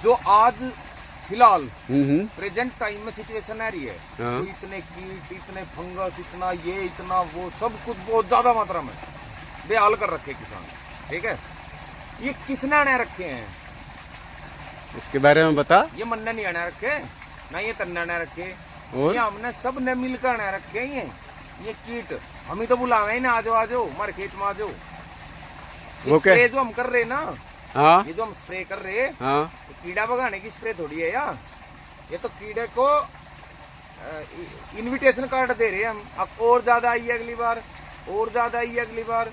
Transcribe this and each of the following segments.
जो आज फिलहाल प्रेजेंट टाइम में सिचुएशन आ रही है, तो इतने कीट, इतने फंगस, इतना ये, इतना वो, सब कुछ बहुत ज्यादा मात्रा में बेहाल कर रखे किसान। ठीक है, ये किसने आने रखे हैं इसके बारे में बता। ये मन्ने नहीं आने रखे, ना ये तन्ने आने रखे, और ये हमने सब ने मिलकर आने रखे हैं। ये कीट हम ही तो बुलावे ना, आ जाओ हमारे खेत में आ जाओ। वो क्या स्प्रे जो हम कर रहे ना, हाँ, ये जो हम स्प्रे कर रहे हैं, हाँ, तो कीड़ा भगाने की स्प्रे थोड़ी है यार। ये तो कीड़े को इनविटेशन कार्ड दे रहे हैं हम। अब और ज्यादा आई है अगली बार, और ज्यादा आई है अगली बार।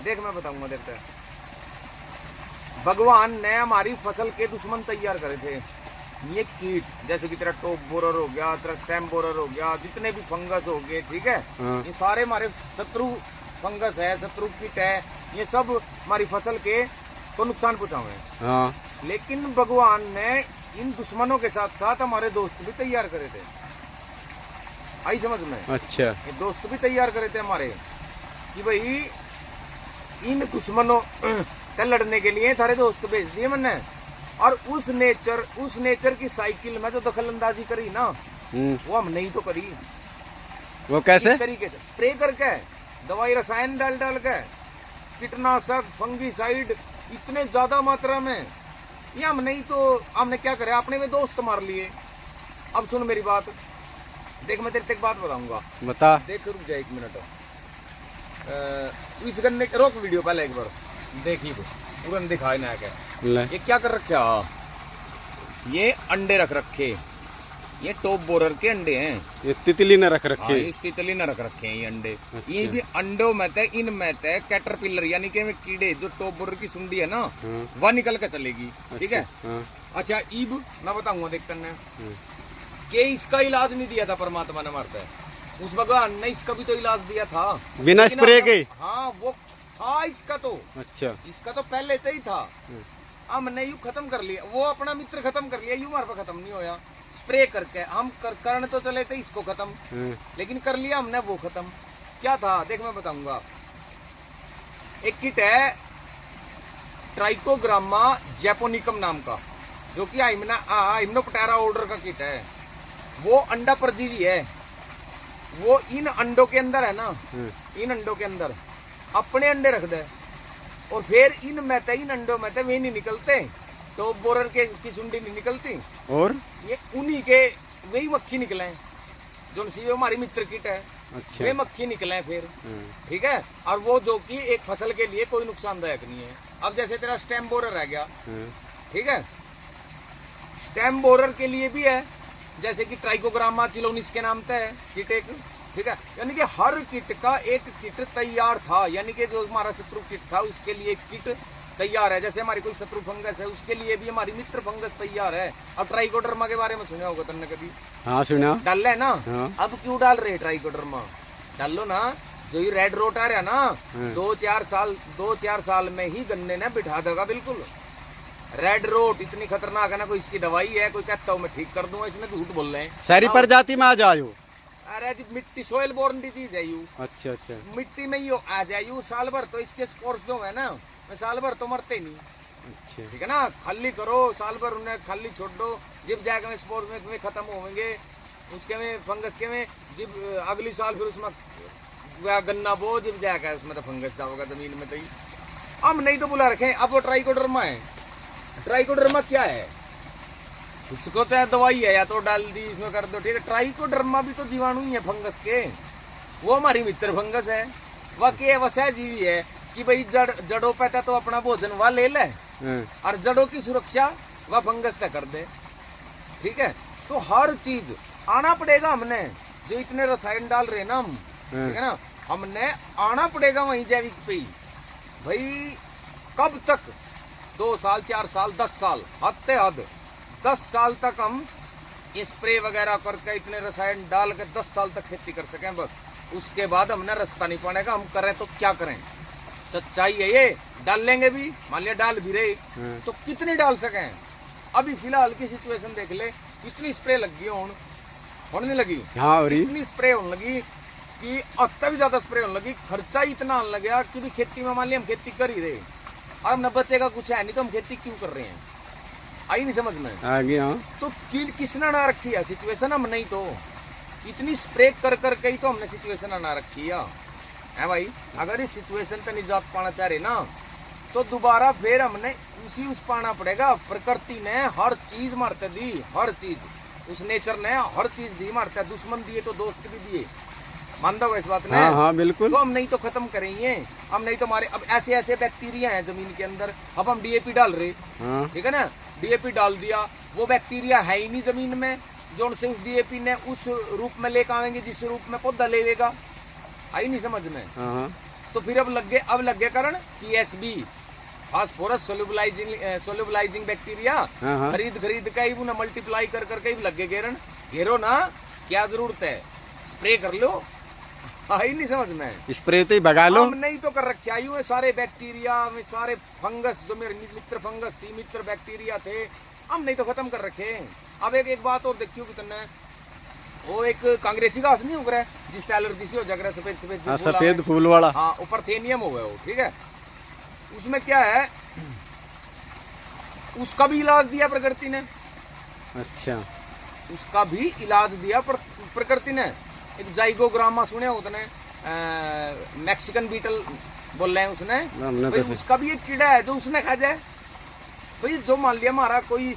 देख मैं बताऊंगा, देखते हैं। भगवान ने हमारी फसल के दुश्मन तैयार करे थे ये कीट, जैसे कि तेरा टॉप बोरर हो गया, तेरा स्टेम बोरर हो गया, जितने भी फंगस हो गए, ठीक है, ये सारे हमारे शत्रु फंगस है, शत्रु कीट है। ये सब हमारी फसल के को नुकसान पहुंचावे। हाँ। लेकिन भगवान ने इन दुश्मनों के साथ साथ हमारे दोस्त भी तैयार करे थे। आई समझ में? अच्छा, ये दोस्त भी तैयार करे थे हमारे कि भाई इन दुश्मनों से लड़ने के लिए सारे दोस्त भेज दिए मैंने। और उस नेचर की साइकिल में जो दखल अंदाजी करी ना, वो हम नहीं तो करी। वो कैसे? इस तरीके से स्प्रे करके, दवाई रसायन डाल डाल के, कीटनाशक, फंगीसाइड इतने ज्यादा मात्रा में, ये हम नहीं तो हमने क्या करे, अपने में दोस्त मार लिए। अब सुन मेरी बात, देख मैं तेरे एक बात बताऊंगा, बता। देख रुक जा 1 मिनट। इस गन्ने रोक वीडियो पहले एक बार देखिए, पूरा दिखाए ना क्या ये क्या कर रखा। ये अंडे रख रखे, ये टॉप बोरर के अंडे हैं। ये तितली ने रख रखे। इस तितली ने रख रखे हैं ये अंडे। अच्छा। ये भी अंडों में थे, इन में थे कैटरपिलर यानी कि कीड़े, जो टॉप बोरर की सुंडी है ना, वह निकल कर चलेगी। ठीक है। अच्छा, ईब मैं बताऊंगा, देखते हैं कि इसका इलाज नहीं दिया था परमात्मा ने, मारता है उस भगवान ने इसका भी तो इलाज दिया था बिना स्प्रे के। हाँ, वो था इसका तो। अच्छा, इसका तो पहले से ही था, हमने यू खत्म कर लिया, वो अपना मित्र खत्म कर लिया, यू हमारे पे खत्म नहीं होया। स्प्रे करके हम करने तो चले थे इसको खत्म, लेकिन कर लिया हमने वो खत्म। क्या था देख मैं बताऊंगा। एक किट है ट्राइकोग्रामा जैपोनिकम नाम का, जो कि हाइमेनोप्टेरा ऑर्डर का किट है। वो अंडा परजीवी है। वो इन अंडों के अंदर है ना, इन अंडों के अंदर अपने अंडे रख दे, और फिर इन अंडों में वे नहीं निकलते, तो बोरर के की सुंडी नहीं निकलती, और ये उन्हीं के वही मक्खी निकले, जो हमारी मित्र किट है। अच्छा। वे मक्खी निकले फिर। ठीक है। और वो जो कि एक फसल के लिए कोई नुकसानदायक नहीं है। अब जैसे तेरा स्टेम बोरर रह गया, ठीक है, स्टेम बोरर के लिए भी है, जैसे कि ट्राइकोग्रामा चिलोनिस के नाम से है किट एक। ठीक है, यानी कि हर किट का एक किट तैयार था, यानी कि जो हमारा शत्रु किट था उसके लिए एक किट तैयार है। जैसे हमारी कोई शत्रु फंगस है, उसके लिए भी हमारी मित्र फंगस तैयार है। अब ट्राइकोडर्मा के बारे में सुना होगा तुमने कभी? हाँ सुना। डाल है ना। हाँ। अब क्यों डाल रहे ट्राइकोडर्मा? डालो ना, जो ये रेड रोट आ रहा ना, 2-4 साल में ही गन्ने ने बिठा देगा बिल्कुल। रेड रोट इतनी खतरनाक है ना, कोई इसकी दवाई है, कोई कहता हूँ मैं ठीक कर दूंगा, इसमें झूठ बोल रहे हैं। सारी प्रजाति में आ जाओ। अरे जी, मिट्टी सोयल बोर्न डिजीज है यू। अच्छा अच्छा, मिट्टी में ही आ जाए यू। साल भर तो इसके स्पोर्स जो है ना, साल भर तो मरते नहीं। अच्छा, ठीक है ना, खाली करो साल भर, उन्हें खाली छोड़ दो, जिब जाकर स्पोर्स में खत्म होंगे, उसके में फंगस के में, जिब अगली साल फिर उसमें गन्ना बो, जिब जाकर उसमें तो फंगस जाओगा जमीन में। तो ही हम नहीं तो बुला रखे। अब वो ट्राइकोडर्मा है। ट्राइकोडर्मा क्या है? उसको तो दवाई है, या तो डाल दी इसमें कर दो, ठीक है। ट्राइकोडर्मा भी तो जीवाणु ही है फंगस के, वो हमारी मित्र फंगस है। वह के वसह जीवी है कि भाई जड़ों पे तो अपना भोजन वह ले ले, और जड़ों की सुरक्षा वह फंगस का कर दे। ठीक है, तो हर चीज आना पड़ेगा हमने, जो इतने रसायन डाल रहे ना हम, ठीक है ना, हमने आना पड़ेगा वहीं जैविक पे ही। भाई कब तक? 2 साल, 4 साल, 10 साल, हद से हद 10 साल तक हम ये स्प्रे वगैरह करके, इतने रसायन डाल के 10 साल तक खेती कर सकें बस। उसके बाद हमने रास्ता नहीं पानेगा। हम करें तो क्या करें? सच्चाई है ये। डाल लेंगे भी, मान लिया डाल भी रहे, तो कितनी डाल सकें? अभी फिलहाल की सिचुएशन देख ले, इतनी स्प्रे लगी होने लगी। हाँ, इतनी स्प्रे होने लगी कि अत्ता भी ज्यादा स्प्रे होने लगी। खर्चा इतना आने लगा कि भी खेती में मान लिया हम खेती कर ही रहे, और हमने बचेगा कुछ है नहीं, तो हम खेती क्यों कर रहे हैं? आई नहीं समझ में? आ गया। हाँ तो किसने ना रखी है सिचुएशन? हम नहीं तो इतनी स्प्रे कर करके ही तो हमने सिचुएशन ना रखी है भाई। अगर इस सिचुएशन पे निजात पाना चाह रहे ना तो दोबारा फिर हमने उस पाना पड़ेगा। प्रकृति ने हर चीज मारते दी, हर चीज, उस नेचर ने हर चीज दी मारते, दुश्मन दिए तो दोस्त भी दिए, मान दो इस बात ने? हाँ हाँ बिल्कुल। तो हम नहीं तो खत्म करेंगे, हम नहीं तो हमारे अब ऐसे ऐसे बैक्टीरिया हैं जमीन के अंदर, अब हम डीएपी डाल रहे, हाँ ठीक है ना, डीएपी डाल दिया, वो बैक्टीरिया है ही नहीं जमीन में जो उनसे उस डीएपी ने उस रूप में लेकर आएंगे जिस रूप में पौधा लेगा। आई नहीं समझ में? हाँ। तो फिर अब लग गए कारण पीएसबी, फास्फोरस सोल्यूबलाइजिंग बैक्टीरिया, हाँ। खरीद के ही उन्हें मल्टीप्लाई कर करके ही लग गए घेरन। घेरो ना, क्या जरूरत है, स्प्रे कर लो। आई नहीं समझ में? स्प्रे तो ही भगा लो। हम नहीं तो कर रखे आयु है सारे बैक्टीरिया में, सारे फंगस जो मेरे मित्र फंगस थी, मित्र बैक्टीरिया थे, हम नहीं तो खत्म कर रखे। अब एक बात और देखियो कितना, वो एक कांग्रेसी घास नहीं उग रहा है जिससे एलर्जी सी हो जाएगा, सफेद सफेद हाँ, सफेद फूल वाला। हाँ, ऊपर थेनियम हो गया वो, ठीक है। उसमें क्या है, उसका भी इलाज दिया प्रकृति ने। अच्छा, उसका भी इलाज दिया प्रकृति ने। एक जाइगोग्रामा सुने उसने, मैक्सिकन बीटल बोल रहे हैं उसने, भाई उसका भी एक कीड़ा है जो उसने खा जाए। भाई जो मान लिया हमारा कोई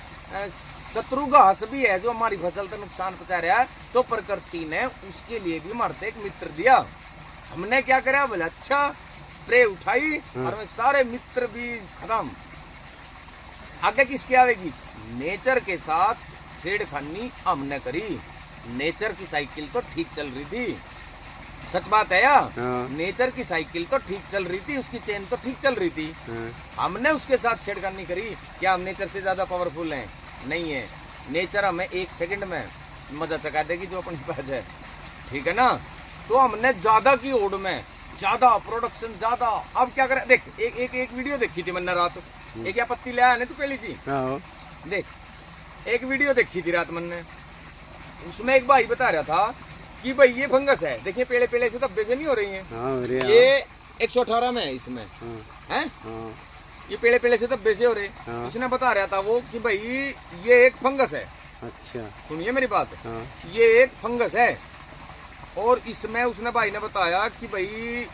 शत्रु घास भी है जो हमारी फसल को नुकसान पहुंचा रहा है, तो प्रकृति ने उसके लिए भी हमारे एक मित्र दिया। हमने क्या करा, बोले अच्छा स्प्रे उठाई और में सारे मित्र भी खत्म। आगे किसकी आवेगी? नेचर के साथ छेड़खानी हमने करी। नेचर की साइकिल तो ठीक चल रही थी, सच बात है यार। नेचर की साइकिल तो ठीक चल रही थी, उसकी चेन तो ठीक चल रही थी। हमने उसके साथ छेड़खानी करी। क्या हम नेचर से ज्यादा पावरफुल हैं? नहीं है। नेचर हमें एक सेकंड में मजा चका देगी जो अपनी पास है, ठीक है ना। तो हमने ज्यादा की ओड में ज्यादा प्रोडक्शन ज्यादा। अब क्या करें, देख एक वीडियो देखी थी मैंने रात, एक या पत्ती ले आया ना तू पहली सी, देख एक वीडियो देखी थी रात मैंने, उसमें एक भाई बता रहा था कि भाई ये फंगस है, देखिए पेड़े पेड़े से धब्बे से नहीं हो रही है, ये 118 में है इसमें, है ये पेड़े पेड़े से धब्बे से हो रहे। उसने बता रहा था वो कि भाई ये एक फंगस है। अच्छा, सुनिए मेरी बात, ये एक फंगस है और इसमें उसने भाई ने बताया कि भाई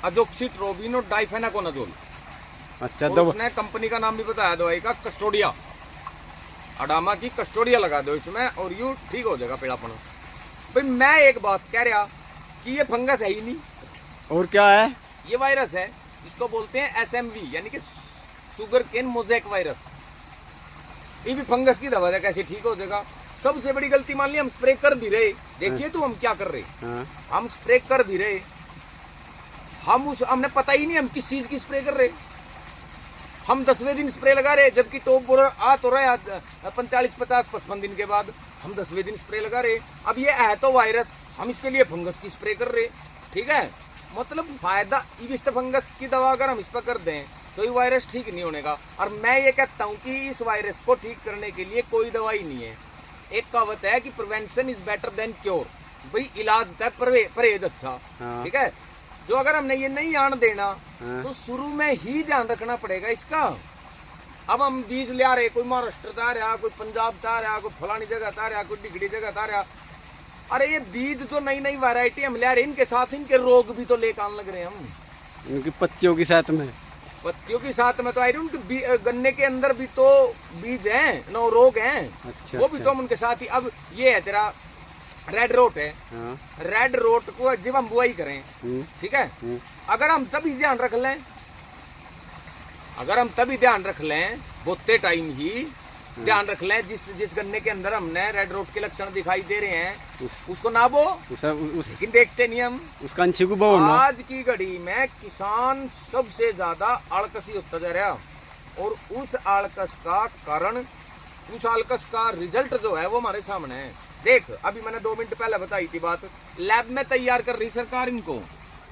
अजोक्सिट्रोबिन और डाइफेनाकोनाजोल। अच्छा, उसने कंपनी का नाम भी बताया दवाई का, कस्टोडिया, अडामा की कस्टोडिया लगा दो इसमें और यू ठीक हो जाएगा पेड़ापन। भाई मैं एक बात कह रहा कि ये फंगस है ही नहीं। और क्या है? ये वायरस है, इसको बोलते हैं एसएमवी यानी कि शुगर केन मोज़ेक वायरस। ये भी फंगस की दवा है, कैसे ठीक हो जाएगा? सबसे बड़ी गलती मान ली हम स्प्रे कर भी रहे, देखिए तो हम क्या कर रहे, हम स्प्रे कर भी रहे, हमने पता ही नहीं हम किस चीज की स्प्रे कर रहे। हम 10वें दिन स्प्रे लगा रहे, जबकि टॉप बोरर आ तो रहा है 45, 50, 55 दिन के बाद, हम 10वें दिन स्प्रे लगा रहे। अब ये है तो वायरस, हम इसके लिए फंगस की स्प्रे कर रहे, ठीक है। मतलब फायदा इस फंगस की दवा अगर हम इस पर कर दें तो ये वायरस ठीक नहीं होने का। और मैं ये कहता हूँ कि इस वायरस को ठीक करने के लिए कोई दवाई नहीं है। एक कहावत है कि prevention is better than cure, भाई इलाज है परहेज अच्छा, ठीक है। जो अगर हमने ये नहीं आन देना तो शुरू में ही ध्यान रखना पड़ेगा इसका। अब हम बीज ले आ रहे, कोई महाराष्ट्र था रहा, कोई पंजाब था रहा, कोई फलानी जगह था रहा, कोई डिगड़ी जगह था रहा। अरे ये बीज जो नई नई वैरायटी हम ले आ रहे, इनके साथ इनके रोग भी तो लेकर आने लग रहे हैं हम, इनकी पत्तियों के साथ में, पत्तियों के साथ में तो आ रही, उनके गन्ने के अंदर भी तो बीज हैं, नो रोग हैं। अच्छा, वो भी तो हम उनके साथ ही। अब ये है तेरा रेड रोट है, रेड रोट को जब हम बुआई करें, ठीक है, अगर हम तभी ध्यान रख लें, बोते टाइम ही ध्यान रख लें, जिस गन्ने के अंदर हमने रेड रोट के लक्षण दिखाई दे रहे हैं उसको ना बो, लेकिन देखते नहीं हम उसका अंशी को बो। आज की घड़ी में किसान सबसे ज्यादा आलकसी होता जा रहा, और उस आलकस का कारण, उस आलकस का रिजल्ट जो है वो हमारे सामने है। देख अभी मैंने 2 मिनट पहले बताई थी बात, लैब में तैयार कर रही सरकार इनको,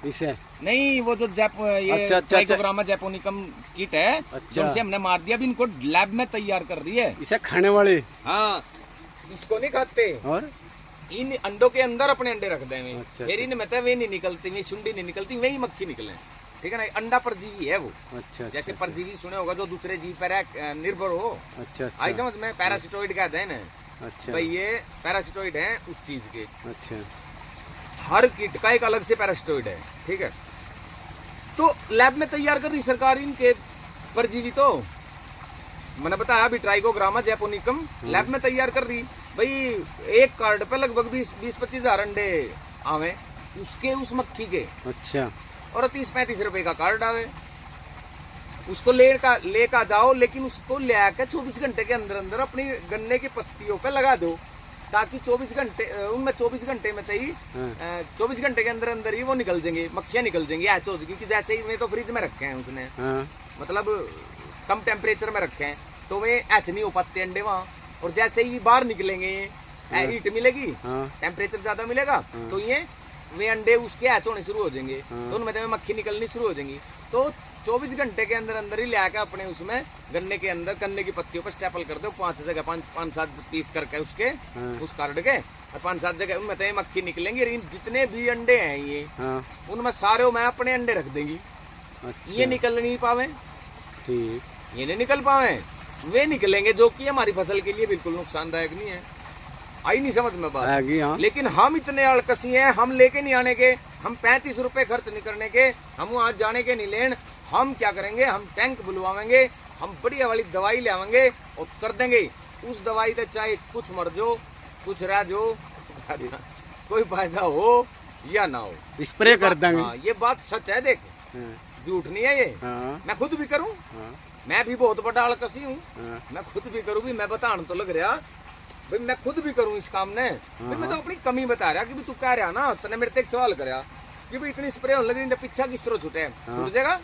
इसे नहीं वो जो ट्राइकोग्रामा जैपोनिकम किट है, जिनसे हमने मार दिया, अभी इनको लैब में तैयार कर रही है, इसे खाने वाले। हाँ, इसको नहीं खाते और इन अंडों के अंदर अपने अंडे रख देंगे, फिर इनमें वे नहीं निकलती, वे सुंडी नहीं निकलती, वही मक्खी निकले, ठीक है ना, अंडा परजीवी है वो। अच्छा जैसे अच्छा परजीवी सुने होगा जो दूसरे जीव पर निर्भर हो, अच्छा आई अच्छा समझ में, पैरासिटोइड कहते हैं ना, अच्छा भाई ये पैरासिटोइड है उस चीज के। अच्छा हर कीट का एक अलग से पैरासिटोइड है, ठीक है। तो लैब में तैयार कर रही सरकार इनके परजीवी, तो मैंने बताया अभी ट्राइकोग्रामा जैपोनिकम लैब में तैयार कर रही भाई। एक कार्ड पे लगभग 20-25 हजार अंडे आवे उसके, उस मक्खी के, अच्छा और 30-35 रुपए का कार्ड आवे। उसको लेकर जाओ, लेकिन उसको ले आकर 24 घंटे के अंदर अंदर अपनी गन्ने की पत्तियों पे लगा दो, ताकि 24 घंटे उनमें 24 घंटे में ही 24 घंटे के अंदर अंदर ही वो निकल जाएंगे, मक्खियां निकल जाएंगी ऐच हो जाएगी। कि जैसे ही वे तो फ्रिज में रखे हैं उसने, हाँ मतलब कम टेम्परेचर में रखे हैं, तो वे ऐच नहीं हो पाते अंडे वहाँ। और जैसे ही बाहर निकलेंगे ये हीट मिलेगी, हाँ टेम्परेचर ज्यादा मिलेगा, तो ये वे अंडे उसके ऐच होने शुरू हो जाएंगे, तो उनमें तो मक्खी निकलनी शुरू हो जाएंगी। तो 24 घंटे के अंदर अंदर ही ले आकर अपने उसमें गन्ने के अंदर गन्ने की पत्तियों पर स्टेपल कर दो, 5-7 पीस करके उसके उस कार्ड के, और 5-7 जगह उनमें तो मक्खी निकलेंगी। जितने भी अंडे हैं ये, उनमें सारे मैं अपने अंडे रख देंगी। अच्छा ये निकल नहीं पावे, ठीक, ये नहीं निकल पावे, वे निकलेंगे जो कि हमारी फसल के लिए बिल्कुल नुकसानदायक नहीं है। आई नहीं समझ में बात? आगे हाँ लेकिन हम इतने अलकसी हैं, हम लेके नहीं आने के, हम 35 रुपए खर्च नहीं करने के, हम वहां जाने के नहीं लेन। हम क्या करेंगे, हम टैंक बुलवाएंगे, हम बढ़िया वाली दवाई ले आवेंगे और कर देंगे। उस दवाई से चाहे कुछ मर जो, कुछ रह जो, कोई फायदा हो या ना हो, स्प्रे कर देंगे। हाँ, ये बात सच है, देख झूठ नहीं है ये। हाँ मैं खुद भी करूं, हाँ मैं भी बहुत बड़ा अलकसी हूँ, हाँ मैं खुद भी करूँ भी, मैं बताने तो लग रहा भाई, मैं खुद भी करूँ इस काम ने। भाई मैं तो अपनी कमी बता रहा कि तू कह रहा ना, तूने मेरे से एक सवाल करा कि भाई इतनी स्प्रे होने लगी, पीछा किस तरह छुटे, छुट जाएगा,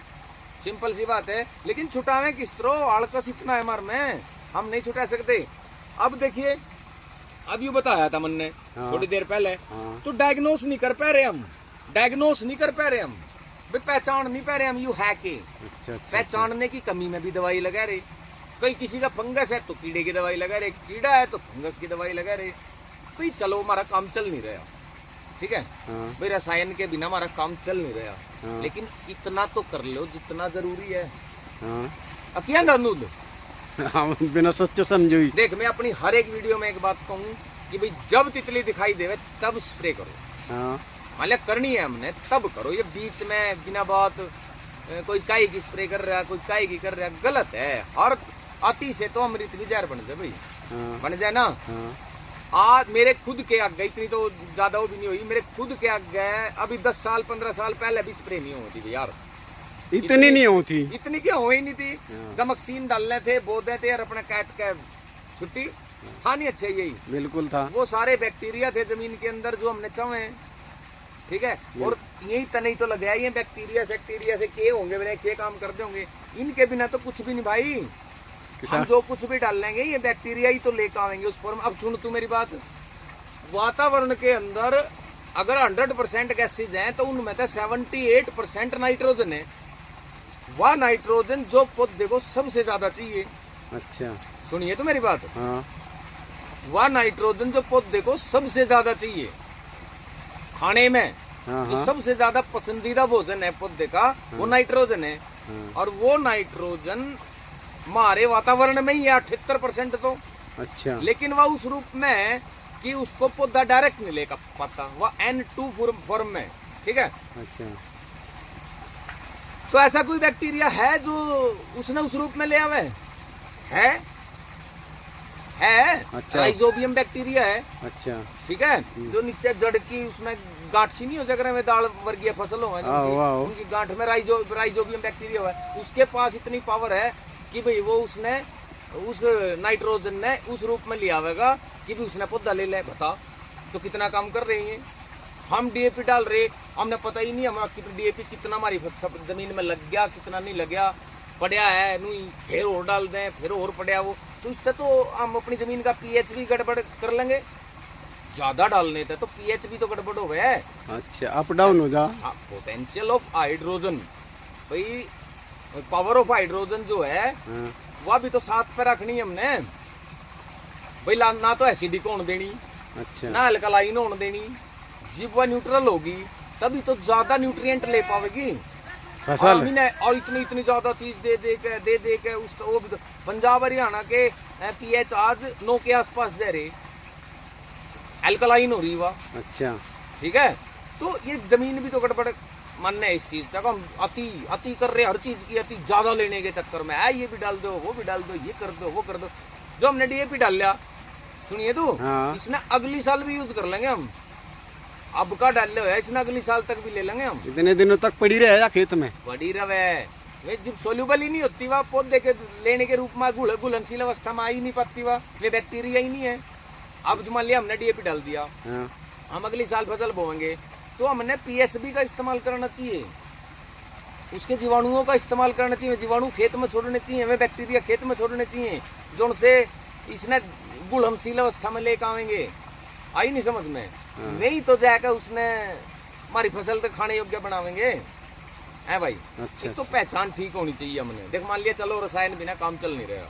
सिंपल सी बात है। लेकिन छुटावे किस तरह, आलकस इतना है हमारे में, हम नहीं छुटा सकते। अब देखिए, अब यू बताया था मन ने थोड़ी देर पहले, तो डायग्नोस नहीं कर पा रहे हम, डायग्नोस नहीं कर पा रहे हम, पहचान नहीं पा रहे हम यू है के। अच्छा अच्छा पहचानने की कमी में भी दवाई लगा रहे, कहीं किसी का फंगस है तो कीड़े की दवाई लगा रहे, कीड़ा है तो फंगस की दवाई लगा रहे। भाई चलो हमारा काम चल नहीं रहा, ठीक है भाई, रसायन के बिना हमारा काम चल नहीं रहा। लेकिन इतना तो कर लो जितना जरूरी है। अब क्या नूद हम बिना सोचो समझो ही। देख, मैं अपनी हर एक वीडियो में एक बात कहूँ कि भाई जब तितली दिखाई देवे तब स्प्रे करो। मान लिया करनी है हमने तब करो, ये बीच में बिना बात कोई काई की स्प्रे कर रहा है, कोई काई की कर रहा है, गलत है। और अति से तो अमृत भी जहर बन जाए भाई, बन जाए ना। आज मेरे खुद के आगे, इतनी तो ज्यादा वो भी नहीं हुई, मेरे खुद के आगे अभी 10 साल 15 साल पहले भी स्प्रे नहीं होती थी यार, इतनी नहीं होती, इतनी क्यों हो ही नहीं थी। गमक्सीन डालने थे, बोदे थे और अपना कैट के छुट्टी खानी, अच्छे यही बिल्कुल था। वो सारे बैक्टीरिया थे जमीन के अंदर जो हमने चाहे, ठीक है। और यही तने तो लग गया, ये बैक्टीरिया से के होंगे, बिना के काम करते होंगे, इनके बिना तो कुछ भी नहीं भाई। हम जो कुछ भी डाल लेंगे ये बैक्टीरिया ही तो लेकर आएंगे उस फॉर्म। अब सुन तू मेरी बात, वातावरण के अंदर अगर 100% गैसेज हैं तो उनमें तो 78% नाइट्रोजन है। वह नाइट्रोजन जो पौधे को सबसे ज्यादा चाहिए। अच्छा सुनिए तो मेरी बात, वह नाइट्रोजन जो पौधे को सबसे ज्यादा चाहिए खाने में, जो सबसे ज्यादा पसंदीदा भोजन है पौधे का, वो नाइट्रोजन है। और वो नाइट्रोजन हमारे वातावरण में ही है 78% तो। अच्छा, लेकिन वह उस रूप में कि उसको पौधा डायरेक्ट नहीं ले पाता, वह N2 फॉर्म में, ठीक है। अच्छा, तो ऐसा कोई बैक्टीरिया है जो उसने उस रूप में ले आवे? है? अच्छा, राइजोबियम बैक्टीरिया है। अच्छा, ठीक है, जो नीचे जड़ की उसमें गांठ सी नहीं हो जाकर में दाल वर्गीय फसल हो, उनकी गांठ में राइजोबियम बैक्टीरिया है। उसके पास इतनी पावर है कि भाई वो उसने उस नाइट्रोजन ने उस रूप में लिया आवेगा कि भी उसने पौधा ले ले। बता तो कितना काम कर रही है। हम डीएपी डाल रहे, हमने पता ही नहीं हमारा डीएपी कितना हमारी जमीन में लग गया, कितना नहीं लग गया, पड़ा है नहीं, फिर और डाल दें, फिर और पड़ा वो। तो इससे तो हम अपनी जमीन का पीएच भी गड़बड़ कर लेंगे। ज्यादा डालने थे तो पीएच भी तो गड़बड़ हो गया है। अच्छा, अप डाउन हो जा। पोटेंशियल ऑफ हाइड्रोजन, भाई पावर ऑफ हाइड्रोजन जो है वह भी तो 7 पे रखनी है हमने भाई। ना तो एसिडिक होने देनी, अच्छा, ना अल्कलाइन होने देनी। जब वह न्यूट्रल होगी तभी तो ज्यादा न्यूट्रिएंट ले पावेगी। फसल और इतनी इतनी ज्यादा चीज दे के उसका वो भी तो पंजाब हरियाणा के पीएच आज 9 के आसपास जा रहे, एल्कलाइन हो रही वह। अच्छा ठीक है, तो ये जमीन भी तो गड़बड़ मानने है इस चीज का। हम अति कर रहे, हर चीज की अति ज्यादा लेने के चक्कर में ये भी डाल दो, वो भी डाल दो, ये कर दो, वो कर दो। जो हमने डीएपी डाल लिया, सुनिए तो हाँ। इसने अगली साल भी यूज कर लेंगे हम। अब का डाल लो है इसने, अगली साल तक भी ले लेंगे हम। इतने दिनों तक पड़ी रहेगा खेत में? बड़ी रवे वे जब सोल्यूबल ही नहीं होती वह पौधे के लेने के रूप में घुलनशील अवस्था में आ ही नहीं पाती वह, वे बैक्टीरिया ही नहीं है। अब जो मान लिया हमने डीएपी डाल दिया, हाँ। हम अगली साल फसल बोएंगे तो हमने पीएसबी का इस्तेमाल करना चाहिए, उसके जीवाणुओं का इस्तेमाल करना चाहिए। जीवाणु खेत में छोड़ने चाहिए, हमें बैक्टीरिया खेत में छोड़ने चाहिए, जो उनसे इसने घुलनशील अवस्था में लेकर आवेंगे। आई नहीं समझ में? वही तो जाकर उसने हमारी फसल तो खाने योग्य बनावेंगे है भाई। अच्छा, तो पहचान ठीक होनी चाहिए हमने। देख मान लिया चलो रसायन बिना काम चल नहीं रहा,